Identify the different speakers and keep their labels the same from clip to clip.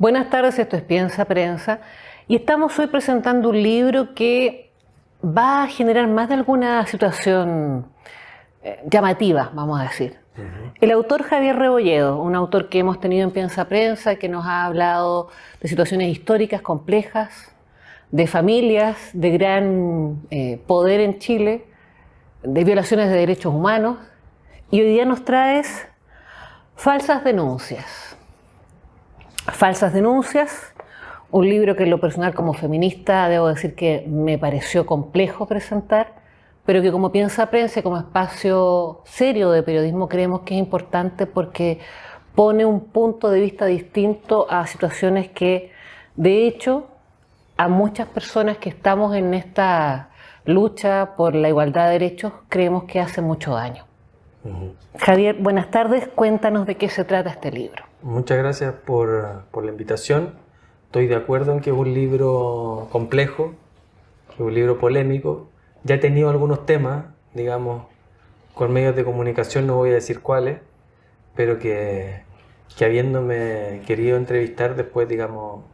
Speaker 1: Buenas tardes, esto es Piensa Prensa y estamos hoy presentando un libro que va a generar más de alguna situación llamativa, vamos a decir. El autor Javier Rebolledo, un autor que hemos tenido en Piensa Prensa, que nos ha hablado de situaciones históricas complejas, de familias de gran poder en Chile, de violaciones de derechos humanos, y hoy día nos traes Falsas Denuncias. Falsas Denuncias, un libro que en lo personal como feminista debo decir que me pareció complejo presentar, pero que como Piensa Prensa, como espacio serio de periodismo, creemos que es importante porque pone un punto de vista distinto a situaciones que, de hecho, a muchas personas que estamos en esta lucha por la igualdad de derechos, creemos que hace mucho daño. Javier, buenas tardes, cuéntanos de qué se trata este libro.
Speaker 2: Muchas gracias por la invitación. Estoy de acuerdo en que es un libro complejo, que es un libro polémico. Ya he tenido algunos temas, digamos, con medios de comunicación, no voy a decir cuáles, pero que habiéndome querido entrevistar, después, digamos,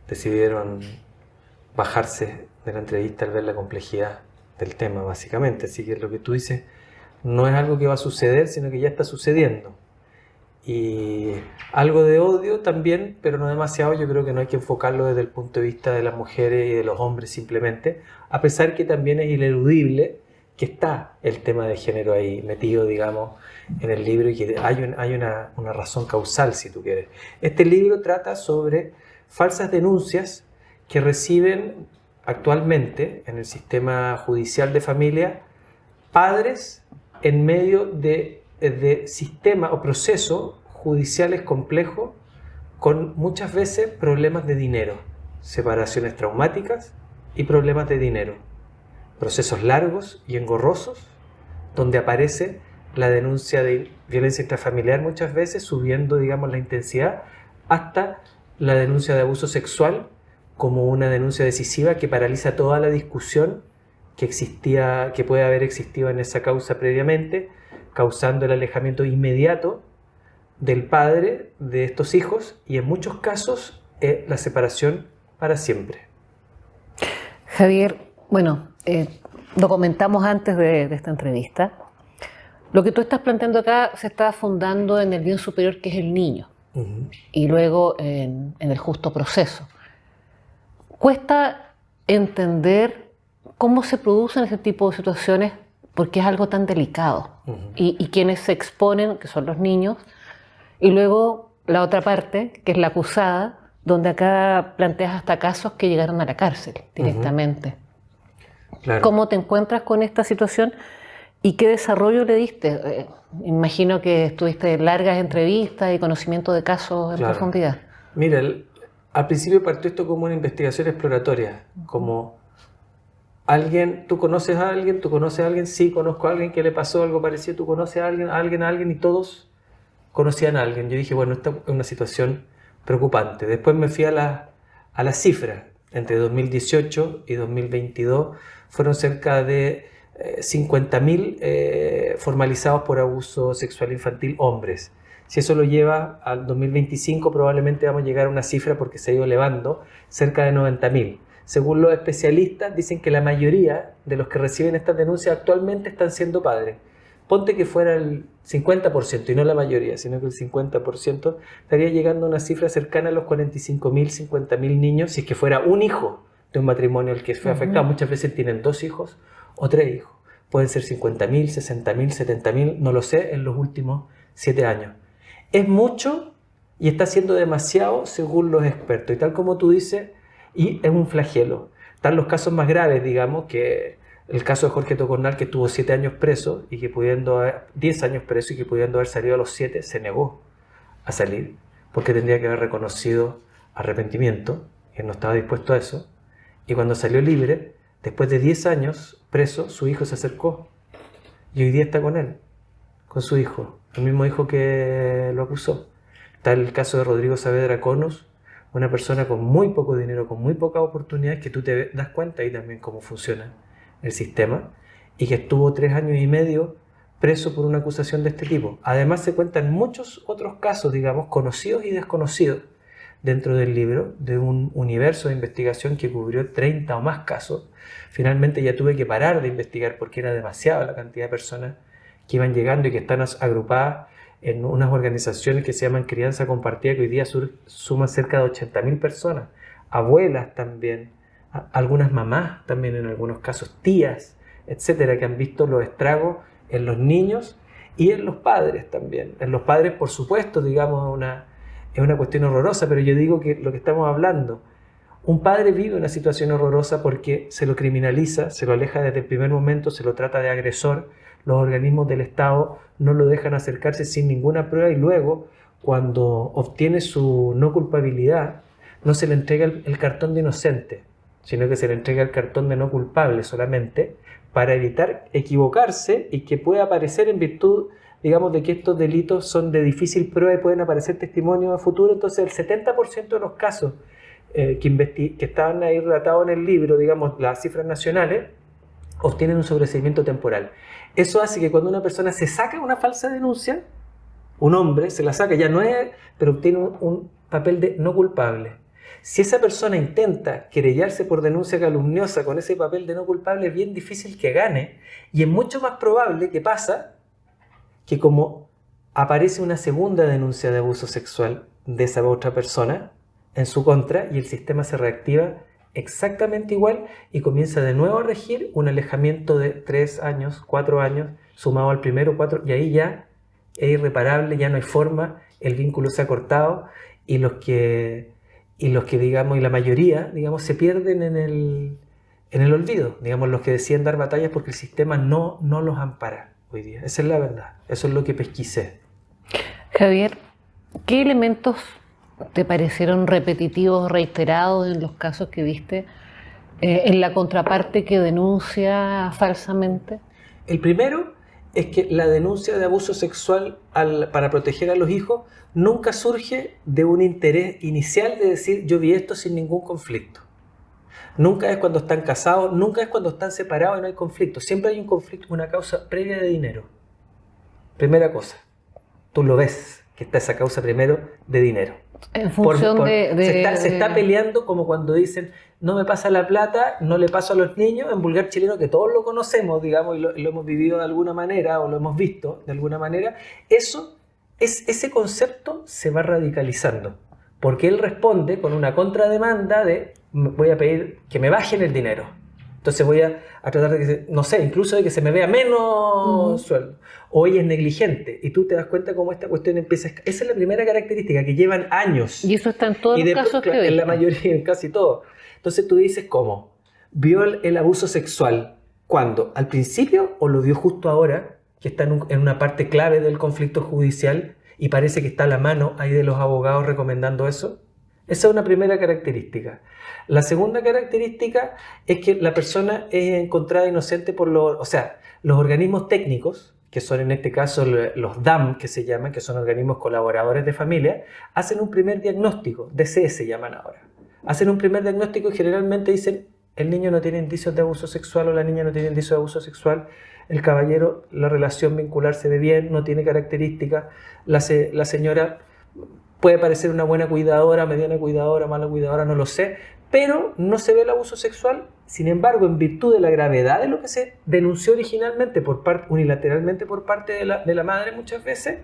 Speaker 2: decidieron bajarse de la entrevista al ver la complejidad del tema, básicamente. Así que lo que tú dices no es algo que va a suceder, sino que ya está sucediendo. Y algo de odio también, pero no demasiado. Yo creo que no hay que enfocarlo desde el punto de vista de las mujeres y de los hombres simplemente, a pesar que también es ineludible que está el tema de género ahí metido, digamos, en el libro, y que hay una razón causal, si tú quieres. Este libro trata sobre falsas denuncias que reciben actualmente en el sistema judicial de familia padres en medio de sistemas o procesos judiciales complejos con muchas veces problemas de dinero, separaciones traumáticas y problemas de dinero, procesos largos y engorrosos donde aparece la denuncia de violencia intrafamiliar muchas veces subiendo, digamos, la intensidad hasta la denuncia de abuso sexual como una denuncia decisiva que paraliza toda la discusión que puede haber existido en esa causa previamente, causando el alejamiento inmediato del padre de estos hijos y en muchos casos la separación para siempre.
Speaker 1: Javier, bueno, lo comentamos antes de esta entrevista. Lo que tú estás planteando acá se está fundando en el bien superior que es el niño y luego en el justo proceso. Cuesta entender cómo se producen ese tipo de situaciones porque es algo tan delicado. Y quienes se exponen, que son los niños, y luego la otra parte, que es la acusada, donde acá planteas hasta casos que llegaron a la cárcel directamente.
Speaker 2: Claro.
Speaker 1: ¿Cómo te encuentras con esta situación y qué desarrollo le diste? Imagino que estuviste en largas entrevistas y conocimiento de casos en profundidad.
Speaker 2: Mira, al principio partió esto como una investigación exploratoria, como tú conoces a alguien, sí, conozco a alguien que le pasó algo parecido, tú conoces a alguien, y todos conocían a alguien. Yo dije, bueno, esta es una situación preocupante. Después me fui a las cifras. Entre 2018 y 2022 fueron cerca de 50.000 formalizados por abuso sexual infantil hombres. Si eso lo lleva al 2025, probablemente vamos a llegar a una cifra, porque se ha ido elevando, cerca de 90.000. Según los especialistas, dicen que la mayoría de los que reciben estas denuncias actualmente están siendo padres. Ponte que fuera el 50%, y no la mayoría, sino que el 50%, estaría llegando a una cifra cercana a los 45.000, 50.000 niños, si es que fuera un hijo de un matrimonio el que fue afectado. Muchas veces tienen 2 hijos o 3 hijos. Pueden ser 50.000, 60.000, 70.000, no lo sé, en los últimos 7 años. Es mucho y está siendo demasiado según los expertos. Y tal como tú dices, y es un flagelo. Están los casos más graves, digamos, que el caso de Jorge Tocornal, que estuvo 7 años preso y que 10 años preso y que pudiendo haber salido a los 7, se negó a salir porque tendría que haber reconocido arrepentimiento y él no estaba dispuesto a eso. Y cuando salió libre, después de 10 años preso, su hijo se acercó y hoy día está con él, con su hijo, el mismo hijo que lo acusó. Está el caso de Rodrigo Saavedra Conos, una persona con muy poco dinero, con muy pocas oportunidades, que tú te das cuenta ahí también cómo funciona el sistema, y que estuvo 3 años y medio preso por una acusación de este tipo. Además se cuentan muchos otros casos, digamos, conocidos y desconocidos, dentro del libro, de un universo de investigación que cubrió 30 o más casos. Finalmente ya tuve que parar de investigar porque era demasiada la cantidad de personas que iban llegando y que están agrupadas en unas organizaciones que se llaman Crianza Compartida, que hoy día suman cerca de 80.000 personas, abuelas también, algunas mamás también en algunos casos, tías, etcétera, que han visto los estragos en los niños y en los padres también. En los padres, por supuesto, digamos, es una cuestión horrorosa, pero yo digo que lo que estamos hablando, un padre vive una situación horrorosa porque se lo criminaliza, se lo aleja desde el primer momento, se lo trata de agresor, los organismos del Estado no lo dejan acercarse sin ninguna prueba y luego, cuando obtiene su no culpabilidad, no se le entrega el cartón de inocente, sino que se le entrega el cartón de no culpable solamente para evitar equivocarse y que pueda aparecer en virtud, digamos, de que estos delitos son de difícil prueba y pueden aparecer testimonios a futuro. Entonces el 70% de los casos que estaban ahí relatados en el libro, digamos, las cifras nacionales, obtienen un sobreseimiento temporal. Eso hace que cuando una persona se saca una falsa denuncia, un hombre se la saca, ya no es, pero obtiene un papel de no culpable. Si esa persona intenta querellarse por denuncia calumniosa con ese papel de no culpable, es bien difícil que gane y es mucho más probable que pasa que como aparece una segunda denuncia de abuso sexual de esa otra persona en su contra y el sistema se reactiva exactamente igual y comienza de nuevo a regir un alejamiento de 3 años, 4 años, sumado al primero 4, y ahí ya es irreparable, ya no hay forma, el vínculo se ha cortado y los que digamos, y la mayoría, digamos, se pierden en el olvido, digamos, los que deciden dar batallas porque el sistema no los ampara hoy día. Esa es la verdad, eso es lo que pesquisé.
Speaker 1: Javier, ¿qué elementos te parecieron repetitivos, reiterados en los casos que viste, en la contraparte que denuncia falsamente?
Speaker 2: El primero es que la denuncia de abuso sexual para proteger a los hijos nunca surge de un interés inicial de decir yo vi esto sin ningún conflicto. Nunca es cuando están casados, nunca es cuando están separados y no hay conflicto. Siempre hay un conflicto, una causa previa de dinero. Primera cosa, tú lo ves, que está esa causa primero de dinero.
Speaker 1: En función
Speaker 2: se está peleando como cuando dicen no me pasa la plata, no le paso a los niños, en vulgar chileno que todos lo conocemos, digamos, y lo hemos vivido de alguna manera o lo hemos visto de alguna manera. Ese concepto se va radicalizando porque él responde con una contrademanda de voy a pedir que me bajen el dinero. Entonces voy a tratar de que, no sé, incluso de que se me vea menos sueldo. O ella es negligente y tú te das cuenta cómo esta cuestión empieza. Esa es la primera característica, que llevan años.
Speaker 1: Y eso está en todos los casos que
Speaker 2: en la mayoría, en casi todo. Entonces tú dices, ¿cómo? ¿Vio el abuso sexual cuándo? ¿Al principio o lo vio justo ahora, que está en una parte clave del conflicto judicial y parece que está a la mano ahí de los abogados recomendando eso? Esa es una primera característica. La segunda característica es que la persona es encontrada inocente por los organismos técnicos, que son en este caso los DAM, que se llaman, que son organismos colaboradores de familia, hacen un primer diagnóstico, DCE se llaman ahora. Hacen un primer diagnóstico y generalmente dicen, el niño no tiene indicios de abuso sexual o la niña no tiene indicios de abuso sexual, el caballero, la relación vincular se ve bien, no tiene características, la señora puede parecer una buena cuidadora, mediana cuidadora, mala cuidadora, no lo sé, pero no se ve el abuso sexual. Sin embargo, en virtud de la gravedad de lo que se denunció originalmente unilateralmente por parte de la madre muchas veces,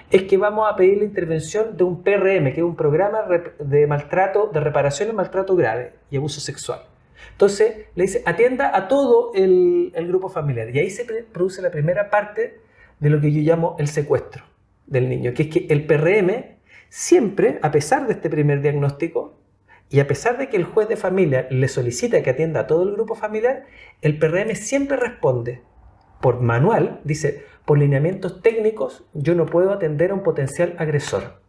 Speaker 2: es que vamos a pedir la intervención de un PRM, que es un programa de maltrato, de reparación de maltrato grave y abuso sexual. Entonces le dice, atienda a todo el grupo familiar. Y ahí se produce la primera parte de lo que yo llamo el secuestro del niño, que es que el PRM siempre, a pesar de este primer diagnóstico, y a pesar de que el juez de familia le solicita que atienda a todo el grupo familiar, el PRM siempre responde por manual, dice, por lineamientos técnicos yo no puedo atender a un potencial agresor.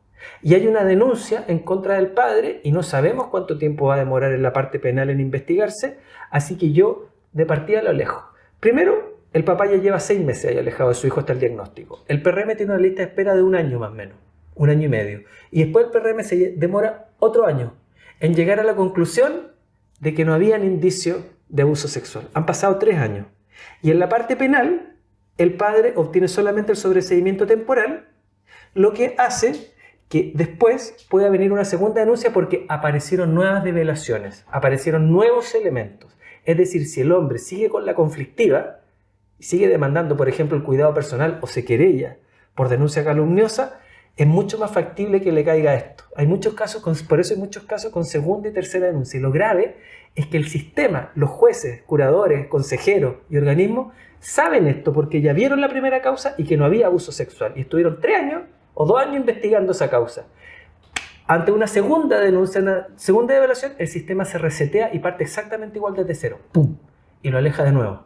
Speaker 2: Y hay una denuncia en contra del padre y no sabemos cuánto tiempo va a demorar en la parte penal en investigarse, así que yo de partida lo alejo. Primero, el papá ya lleva 6 meses ahí alejado de su hijo hasta el diagnóstico. El PRM tiene una lista de espera de 1 año más o menos, 1 año y medio. Y después el PRM se demora otro año en llegar a la conclusión de que no habían indicios de abuso sexual. Han pasado 3 años. Y en la parte penal, el padre obtiene solamente el sobreseimiento temporal, lo que hace que después pueda venir una segunda denuncia porque aparecieron nuevas revelaciones, aparecieron nuevos elementos. Es decir, si el hombre sigue con la conflictiva, sigue demandando, por ejemplo, el cuidado personal o se querella por denuncia calumniosa, es mucho más factible que le caiga esto. Hay muchos casos, por eso hay muchos casos con segunda y tercera denuncia. Y lo grave es que el sistema, los jueces, curadores, consejeros y organismos saben esto porque ya vieron la primera causa y que no había abuso sexual. Y estuvieron 3 años o 2 años investigando esa causa. Ante una segunda denuncia, una segunda revelación, el sistema se resetea y parte exactamente igual desde cero. ¡Pum! Y lo aleja de nuevo.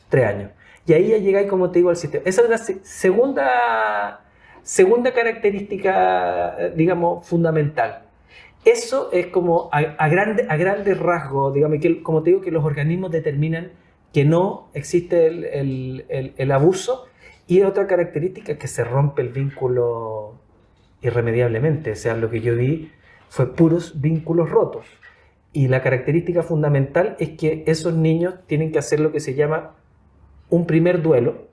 Speaker 2: 3 años. Y ahí ya llegáis, como te digo, al sistema. Esa es una segunda característica, digamos, fundamental. Eso es como a grandes rasgos, digamos, que, como te digo, que los organismos determinan que no existe el abuso. Y otra característica es que se rompe el vínculo irremediablemente. O sea, lo que yo vi fue puros vínculos rotos. Y la característica fundamental es que esos niños tienen que hacer lo que se llama un primer duelo,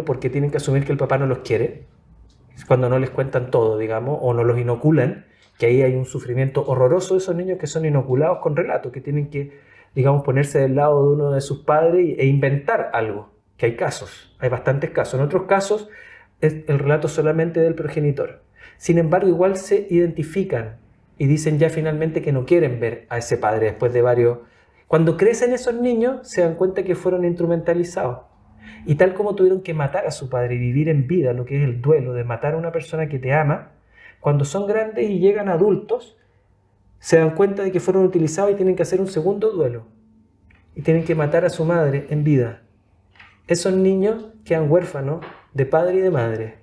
Speaker 2: porque tienen que asumir que el papá no los quiere, cuando no les cuentan todo, digamos, o no los inoculan, que ahí hay un sufrimiento horroroso de esos niños que son inoculados con relatos, que tienen que, digamos, ponerse del lado de uno de sus padres e inventar algo, que hay casos, hay bastantes casos. En otros casos es el relato solamente del progenitor. Sin embargo, igual se identifican y dicen ya finalmente que no quieren ver a ese padre después de varios... Cuando crecen esos niños se dan cuenta que fueron instrumentalizados. Y tal como tuvieron que matar a su padre y vivir en vida lo que es el duelo de matar a una persona que te ama, cuando son grandes y llegan adultos, se dan cuenta de que fueron utilizados y tienen que hacer un segundo duelo. Y tienen que matar a su madre en vida. Esos niños quedan huérfanos de padre y de madre,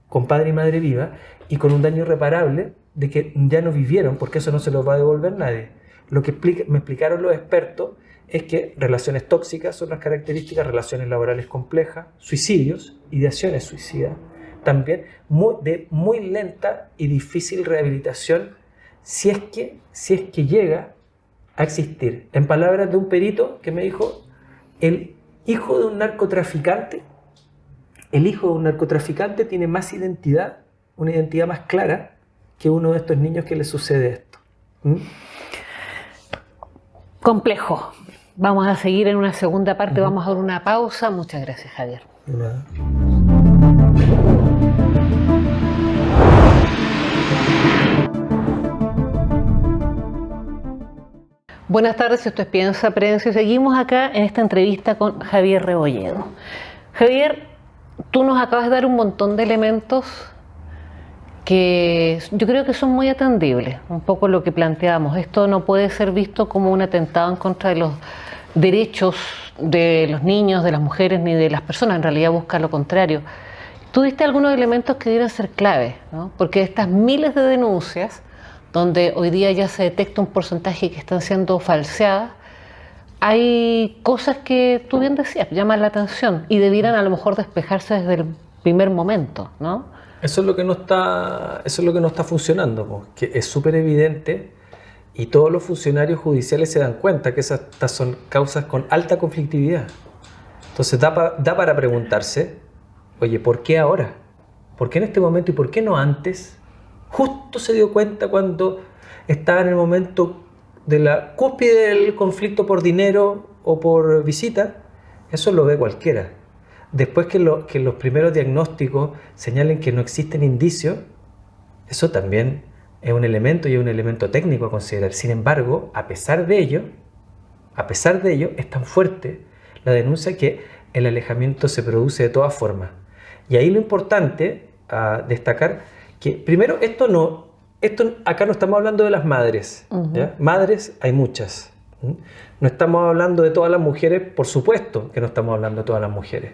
Speaker 2: con padre y madre viva, y con un daño irreparable de que ya no vivieron, porque eso no se los va a devolver nadie. Lo que me explicaron los expertos es que relaciones tóxicas son las características, relaciones laborales complejas, suicidios, ideaciones suicidas, también de muy lenta y difícil rehabilitación si es que llega a existir. En palabras de un perito que me dijo, el hijo de un narcotraficante tiene más identidad, una identidad más clara que uno de estos niños que le sucede esto.
Speaker 1: Complejo. Vamos a seguir en una segunda parte, vamos a dar una pausa. Muchas gracias, Javier. Buenas tardes, esto es Piensa, Prensa y seguimos acá en esta entrevista con Javier Rebolledo. Javier, tú nos acabas de dar un montón de elementos que yo creo que son muy atendibles, un poco lo que planteamos. Esto no puede ser visto como un atentado en contra de los derechos de los niños, de las mujeres, ni de las personas, en realidad busca lo contrario. Tú diste algunos elementos que deben ser claves, ¿no? Porque estas miles de denuncias, donde hoy día ya se detecta un porcentaje que están siendo falseadas, hay cosas que tú bien decías, llaman la atención y debieran a lo mejor despejarse desde el primer momento, ¿no?
Speaker 2: Eso es lo que no está funcionando, que es súper evidente y todos los funcionarios judiciales se dan cuenta que esas son causas con alta conflictividad. Entonces da para preguntarse, oye, ¿por qué ahora? ¿Por qué en este momento y por qué no antes? Justo se dio cuenta cuando estaba en el momento de la cúspide del conflicto por dinero o por visita. Eso lo ve cualquiera. Después que los primeros diagnósticos señalen que no existen indicios, eso también es un elemento y es un elemento técnico a considerar. Sin embargo, a pesar de ello, es tan fuerte la denuncia que el alejamiento se produce de todas formas. Y ahí lo importante a destacar que, primero, acá no estamos hablando de las madres. ¿Ya? Madres hay muchas. No estamos hablando de todas las mujeres, por supuesto que no estamos hablando de todas las mujeres.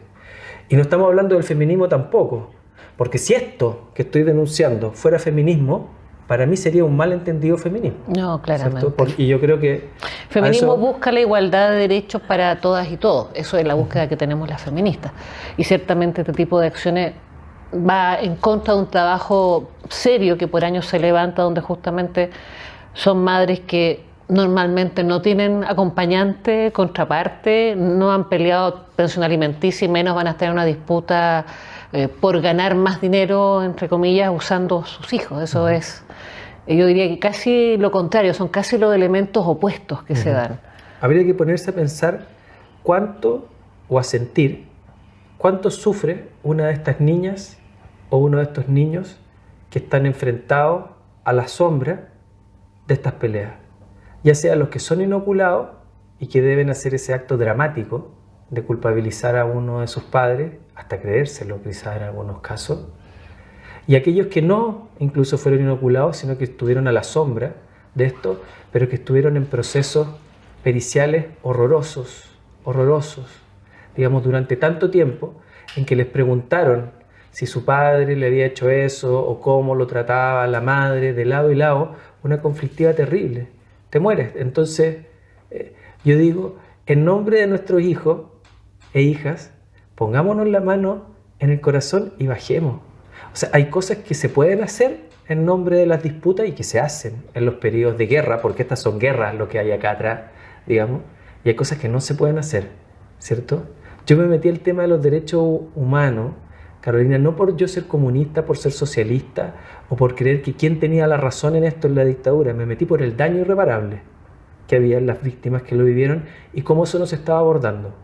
Speaker 2: Y no estamos hablando del feminismo tampoco, porque si esto que estoy denunciando fuera feminismo, para mí sería un malentendido feminismo.
Speaker 1: No, claramente.
Speaker 2: Y yo creo que...
Speaker 1: Feminismo busca la igualdad de derechos para todas y todos. Eso es la búsqueda que tenemos las feministas. Y ciertamente este tipo de acciones va en contra de un trabajo serio que por años se levanta, donde justamente son madres que normalmente no tienen acompañante, contraparte, no han peleado pensión alimenticia y menos van a estar en una disputa por ganar más dinero, entre comillas, usando sus hijos. Eso es, yo diría que casi lo contrario, son casi los elementos opuestos que se dan.
Speaker 2: Habría que ponerse a pensar cuánto, o a sentir, cuánto sufre una de estas niñas o uno de estos niños que están enfrentados a la sombra de estas peleas. Ya sea los que son inoculados y que deben hacer ese acto dramático de culpabilizar a uno de sus padres, hasta creérselo quizás en algunos casos, y aquellos que no incluso fueron inoculados, sino que estuvieron a la sombra de esto, pero que estuvieron en procesos periciales horrorosos, digamos, durante tanto tiempo, en que les preguntaron si su padre le había hecho eso, o cómo lo trataba la madre, de lado y lado, una conflictiva terrible. Te mueres. Entonces, yo digo, en nombre de nuestros hijos e hijas, pongámonos la mano en el corazón y bajemos. O sea, hay cosas que se pueden hacer en nombre de las disputas y que se hacen en los periodos de guerra, porque estas son guerras lo que hay acá atrás, digamos, y hay cosas que no se pueden hacer, ¿cierto? Yo me metí al tema de los derechos humanos, Carolina, no por yo ser comunista, por ser socialista, o por creer que quién tenía la razón en esto en la dictadura. Me metí por el daño irreparable que había en las víctimas que lo vivieron y cómo eso nos estaba abordando.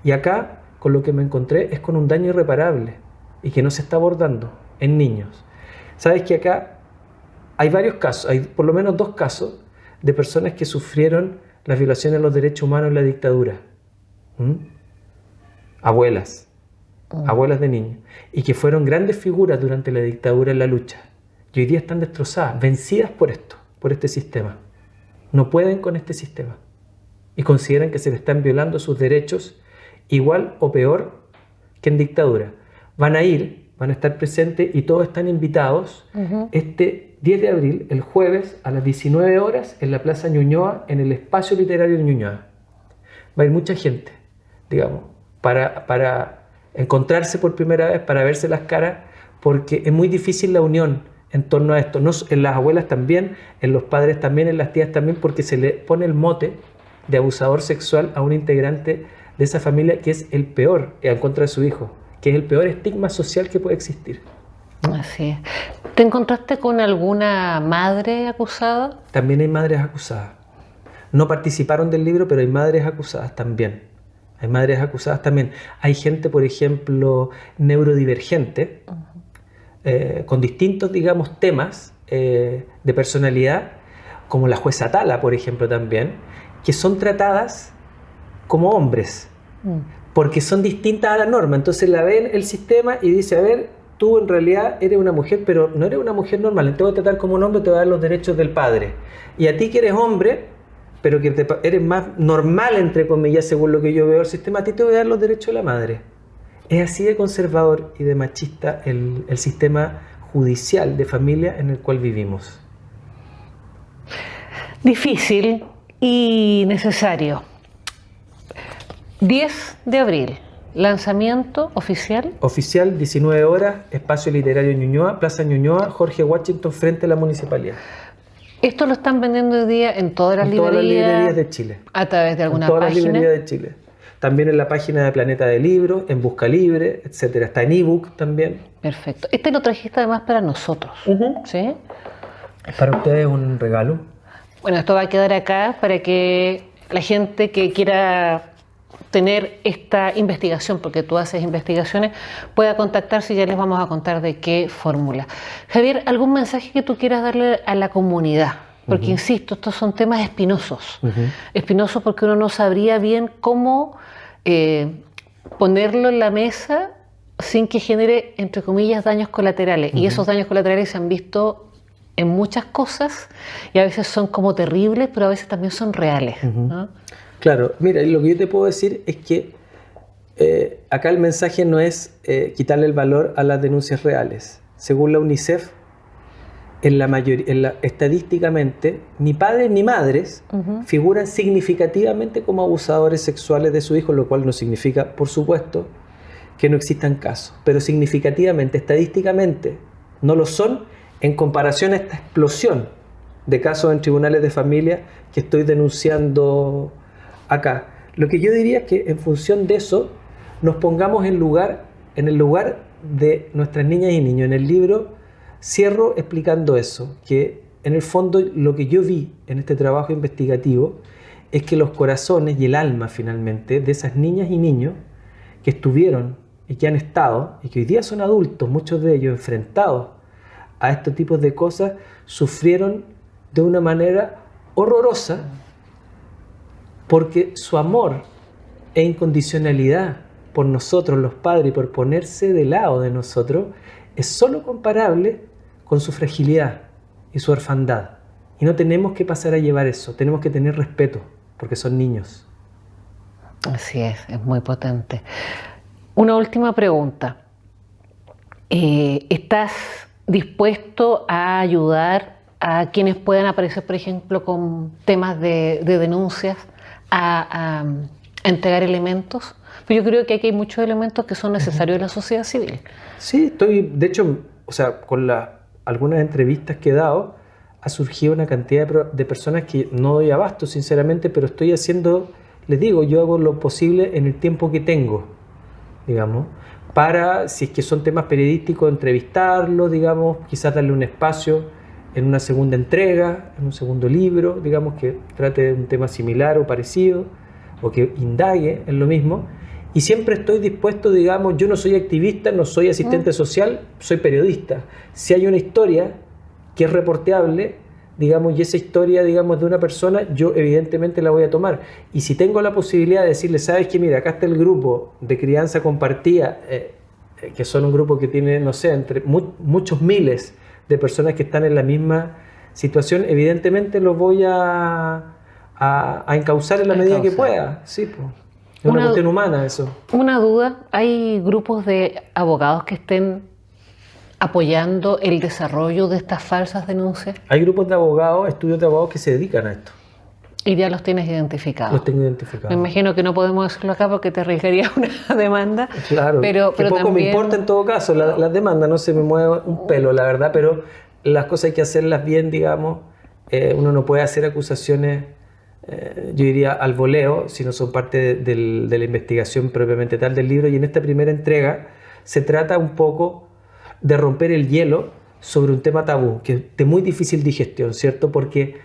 Speaker 2: Y acá, con lo que me encontré, es con un daño irreparable y que no se está abordando en niños. Sabes que acá hay varios casos, hay por lo menos 2 casos de personas que sufrieron las violaciones de los derechos humanos en la dictadura. Abuelas de niños, y que fueron grandes figuras durante la dictadura en la lucha, y hoy día están destrozadas, vencidas por esto, por este sistema. No pueden con este sistema y consideran que se les están violando sus derechos igual o peor que en dictadura. Van a estar presentes y todos están invitados este 10 de abril, el jueves a las 19 horas en la Plaza Ñuñoa, en el Espacio Literario de Ñuñoa. Va a ir mucha gente, digamos, para encontrarse por primera vez, para verse las caras, porque es muy difícil la unión en torno a esto, no, en las abuelas también, en los padres también, en las tías también, porque se le pone el mote de abusador sexual a un integrante de esa familia que es el peor en contra de su hijo, que es el peor estigma social que puede existir.
Speaker 1: Así es. ¿Te encontraste con alguna madre acusada?
Speaker 2: También hay madres acusadas. No participaron del libro, pero hay madres acusadas también. Hay madres acusadas también. Hay gente, por ejemplo, neurodivergente, con distintos, digamos, temas de personalidad, como la jueza Tala, por ejemplo, también, que son tratadas como hombres, porque son distintas a la norma. Entonces la ven el sistema y dice, a ver, tú en realidad eres una mujer, pero no eres una mujer normal, te voy a tratar como un hombre, te voy a dar los derechos del padre. Y a ti que eres hombre, pero que eres más normal, entre comillas, según lo que yo veo del sistema, a ti te voy a dar los derechos de la madre. Es así de conservador y de machista el sistema judicial de familia en el cual vivimos.
Speaker 1: Difícil y necesario. 10 de abril, lanzamiento oficial.
Speaker 2: Oficial, 19 horas, Espacio Literario Ñuñoa, Plaza Ñuñoa, Jorge Washington, frente a la municipalidad.
Speaker 1: Esto lo están vendiendo hoy día en todas las librerías
Speaker 2: de Chile.
Speaker 1: A través de alguna
Speaker 2: página.
Speaker 1: En todas
Speaker 2: las librerías de Chile. También en la página de Planeta de Libros, en Busca Libre, etcétera. Está en ebook también.
Speaker 1: Perfecto. Este lo trajiste además para nosotros, ¿sí?
Speaker 2: Para ustedes un regalo.
Speaker 1: Bueno, esto va a quedar acá para que la gente que quiera tener esta investigación, porque tú haces investigaciones, pueda contactarse y ya les vamos a contar de qué fórmula. Javier, ¿algún mensaje que tú quieras darle a la comunidad? Porque, insisto, estos son temas espinosos. Espinosos porque uno no sabría bien cómo ponerlo en la mesa sin que genere, entre comillas, daños colaterales. Y esos daños colaterales se han visto en muchas cosas y a veces son como terribles, pero a veces también son reales, ¿no?
Speaker 2: Claro, mira, lo que yo te puedo decir es que acá el mensaje no es quitarle el valor a las denuncias reales. Según la UNICEF, estadísticamente, ni padres ni madres figuran significativamente como abusadores sexuales de su hijo, lo cual no significa, por supuesto, que no existan casos, pero significativamente, estadísticamente, no lo son en comparación a esta explosión de casos en tribunales de familia que estoy denunciando acá. Lo que yo diría es que en función de eso nos pongamos en el lugar de nuestras niñas y niños. En el libro cierro explicando eso, que en el fondo lo que yo vi en este trabajo investigativo es que los corazones y el alma finalmente de esas niñas y niños que estuvieron y que han estado y que hoy día son adultos, muchos de ellos enfrentados a estos tipos de cosas, sufrieron de una manera horrorosa porque su amor e incondicionalidad por nosotros los padres y por ponerse de lado de nosotros es solo comparable con su fragilidad y su orfandad. Y no tenemos que pasar a llevar eso, tenemos que tener respeto porque son niños.
Speaker 1: Así es muy potente. Una última pregunta. ¿Estás dispuesto a ayudar a quienes puedan aparecer, por ejemplo, con temas de denuncias, a entregar elementos? Pues yo creo que aquí hay muchos elementos que son necesarios en la sociedad civil.
Speaker 2: Sí, de hecho, o sea, con algunas entrevistas que he dado, ha surgido una cantidad de personas que no doy abasto, sinceramente, pero estoy haciendo, les digo, yo hago lo posible en el tiempo que tengo, digamos, para, si es que son temas periodísticos, entrevistarlos, digamos, quizás darle un espacio en una segunda entrega, en un segundo libro, digamos, que trate de un tema similar o parecido, o que indague en lo mismo. Y siempre estoy dispuesto, digamos, yo no soy activista, no soy asistente social, soy periodista. Si hay una historia que es reporteable, digamos, y esa historia, digamos, de una persona, yo evidentemente la voy a tomar. Y si tengo la posibilidad de decirle, ¿sabes qué? Mira, acá está el grupo de crianza compartida, que son un grupo que tiene, no sé, entre muchos miles de personas que están en la misma situación, evidentemente lo voy a encauzar en la medida que pueda. Sí, pues. Es una cuestión humana eso.
Speaker 1: Una duda, ¿hay grupos de abogados que estén apoyando el desarrollo de estas falsas denuncias?
Speaker 2: Hay grupos de abogados, estudios de abogados que se dedican a esto.
Speaker 1: ¿Y ya los tienes identificados?
Speaker 2: Los tengo identificados.
Speaker 1: Me imagino que no podemos decirlo acá porque te arriesgaría una demanda.
Speaker 2: Claro,
Speaker 1: pero
Speaker 2: poco
Speaker 1: también
Speaker 2: me importa en todo caso, las demandas no se me mueve un pelo, la verdad, pero las cosas hay que hacerlas bien, digamos. Uno no puede hacer acusaciones, yo diría, al voleo, si no son parte de la investigación propiamente tal del libro. Y en esta primera entrega se trata un poco de romper el hielo sobre un tema tabú, que es de muy difícil digestión, ¿cierto? Porque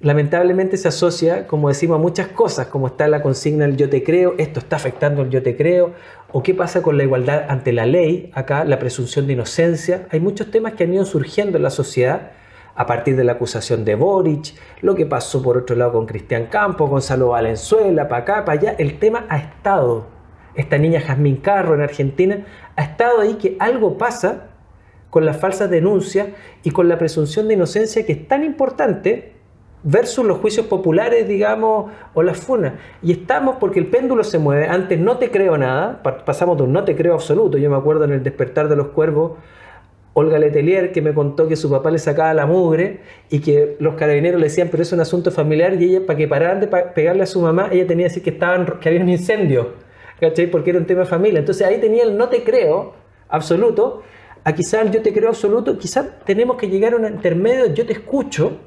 Speaker 2: lamentablemente se asocia, como decimos, a muchas cosas, como está la consigna del yo te creo, esto está afectando el yo te creo, o qué pasa con la igualdad ante la ley, acá la presunción de inocencia. Hay muchos temas que han ido surgiendo en la sociedad a partir de la acusación de Boric, lo que pasó por otro lado con Cristian Campos, Gonzalo Valenzuela, para acá, para allá. El tema ha estado, esta niña Jazmín Carro en Argentina, ha estado ahí, que algo pasa con las falsas denuncias y con la presunción de inocencia, que es tan importante versus los juicios populares, digamos, o las funas. Y estamos, porque el péndulo se mueve. Antes no te creo nada, pasamos de un no te creo absoluto. Yo me acuerdo en El despertar de los cuervos, Olga Letelier, que me contó que su papá le sacaba la mugre y que los carabineros le decían, pero es un asunto familiar, y ella, para que pararan de pegarle a su mamá, ella tenía que decir que había un incendio, ¿cachai? Porque era un tema de familia. Entonces ahí tenía el no te creo absoluto, a quizás el yo te creo absoluto. Quizás tenemos que llegar a un intermedio, yo te escucho,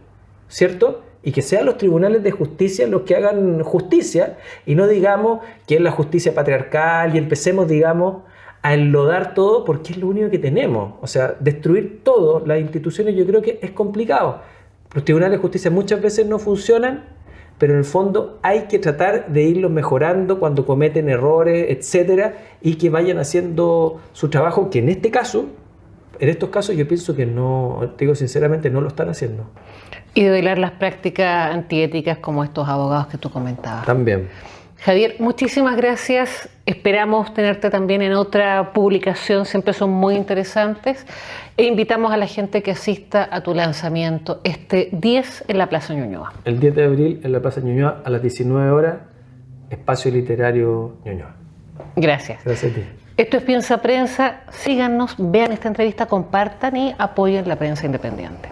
Speaker 2: ¿cierto? Y que sean los tribunales de justicia los que hagan justicia, y no digamos que es la justicia patriarcal y empecemos, digamos, a enlodar todo, porque es lo único que tenemos. O sea, destruir todas las instituciones yo creo que es complicado. Los tribunales de justicia muchas veces no funcionan, pero en el fondo hay que tratar de irlos mejorando cuando cometen errores, etcétera, y que vayan haciendo su trabajo, que en estos casos yo pienso que no, te digo sinceramente, no lo están haciendo.
Speaker 1: Y de velar las prácticas antiéticas como estos abogados que tú comentabas.
Speaker 2: También.
Speaker 1: Javier, muchísimas gracias. Esperamos tenerte también en otra publicación, siempre son muy interesantes. E invitamos a la gente que asista a tu lanzamiento este 10 en la Plaza Ñuñoa.
Speaker 2: El 10 de abril en la Plaza Ñuñoa a las 19 horas, Espacio Literario Ñuñoa.
Speaker 1: Gracias.
Speaker 2: Gracias a ti.
Speaker 1: Esto es Piensa Prensa. Síganos, vean esta entrevista, compartan y apoyen la prensa independiente.